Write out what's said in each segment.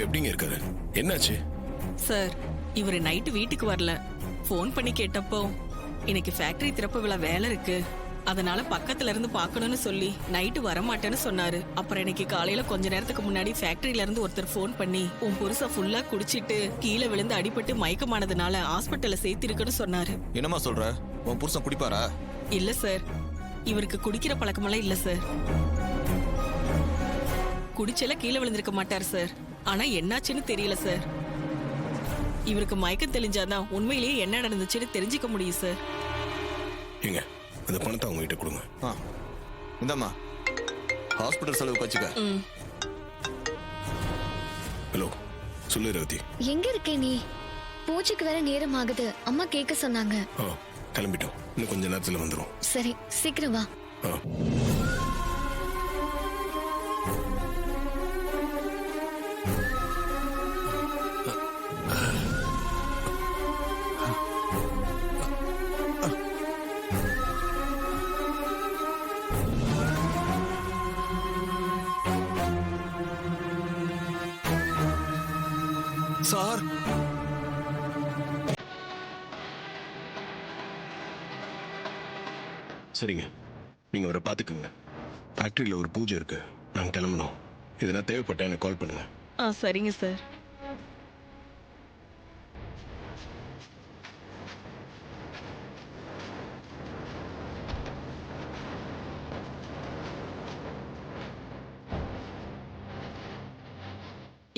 எப்படிங்க இருக்காரு? என்னாச்சு? சார், இவரு நைட்டு வீட்டுக்கு வரல. ஃபோன் பண்ணி கேட்டப்போ இன்னைக்கு ஃபேக்டரி திறப்பு விழா வேலை இருக்கு, அதனால பக்கத்துல இருந்து பார்க்கணும்னு சொல்லி நைட்டு வரமாட்டேன்னு சொன்னாரு. அப்புறம் இன்னைக்கு காலையில கொஞ்ச நேரத்துக்கு முன்னாடி ஃபேக்டரியில இருந்து ஒருத்தர் ஃபோன் பண்ணி உன் புருஷன் ஃபுல்லா குடிச்சிட்டு கீழே விழுந்து அடிபட்டு மயக்கமானதுனால ஹாஸ்பிட்டல்ல சேர்த்திருக்குன்னு சொன்னாரு. என்னமா சொல்ற? உன் புருஷன் குடிப்பாரா? இல்ல சார், இவருக்கு குடிக்கிற பழக்கமெல்லாம் இல்ல சார். குடிச்செல்லாம் கீழே விழுந்திருக்க மாட்டார் சார். ஆனா என்னாச்சுன்னு தெரியல சார். இவருக்கு மயக்கம் தெளிஞ்சாதான் உண்மையிலேயே என்ன நடந்துச்சுன்னு தெரிஞ்சுக்க முடியும் சார். ஏங்க, அந்த பணத்தை அவங்க கிட்ட கொடுங்க. இந்தாம்மா, ஹாஸ்பிட்டல் செலவு வச்சுக்க. ஹலோ, சொல்லு ரேவதி. எங்க இருக்கே நீ? பூஜைக்கு வேற நேரம் ஆகுது, அம்மா கேட்க சொன்னாங்க. கிளம்பிட்டோம், இன்னும் கொஞ்ச நேரத்துல வந்துரும். சரி, சீக்கிரம் வா. சார், சரிங்க, நீங்க அவரை பாத்துக்குங்க. ஃபேக்டரியில ஒரு பூஜை இருக்கு, நாங்க கிளம்பணும். எதுனா தேவைப்பட்டா எனக்கு கால் பண்ணுங்க. சரிங்க சார்.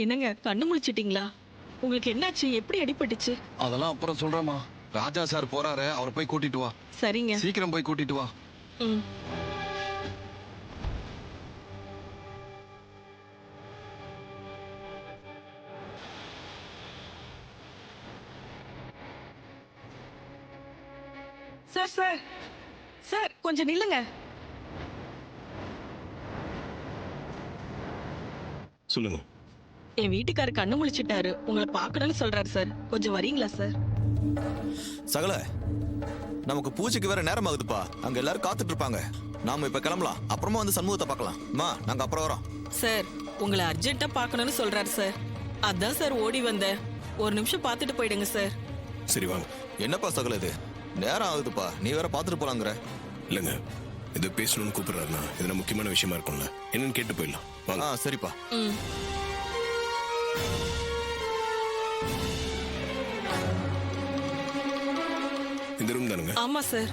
என்னங்க, கண்ணு முழிச்சிட்டீங்களா? உங்களுக்கு என்னாச்சு? எப்படி அடிபட்டுச்சு? அதெல்லாம் அப்புறம் சொல்றேம்மா. ராஜா சார் போறாரு, அவரை போய் கூட்டிட்டு வா. சரிங்க. சீக்கிரம் போய் கூட்டிட்டு வா. சார் சார் சார், கொஞ்சம் நில்லுங்க. சொல்லுங்க. என் வீட்டுக்காரர் கண்ணு முழிச்சிட்டாரு, உங்களை பார்க்கணும்னு சொல்றாரு சார். கொஞ்சம் வரீங்களா சார்? சகல, நமக்கு பூஜைக்கு வேற நேரம் ஆகுதுப்பா. அங்க எல்லாரும் காத்துட்டு இருப்பாங்க. நாம இப்ப கிளம்பலாம். அப்புறமா வந்து சண்முகத்தை பார்க்கலாம். அம்மா, நாங்க அப்புறம் வரோம். சார், உங்களை அர்ஜென்ட்டா பார்க்கணும்னு சொல்றாரு சார். அதான் சார் ஓடி வந்தேன். ஒரு நிமிஷம் பார்த்துட்டு போயிடுங்க சார். சரி வாங்க. என்னப்பா சகல, இது நேரம் ஆகுதுப்பா. நீ வேற பார்த்துட்டு போலாங்கிற. இல்லைங்க, இது பேசணும்னு கூப்பிடுறாருன்னா இது முக்கியமான விஷயமா இருக்கும்ல, என்னன்னு கேட்டு போயிடலாம். வாங்க. சரிப்பா. இந்த ரூம் தானுங்க? ஆமா சார்.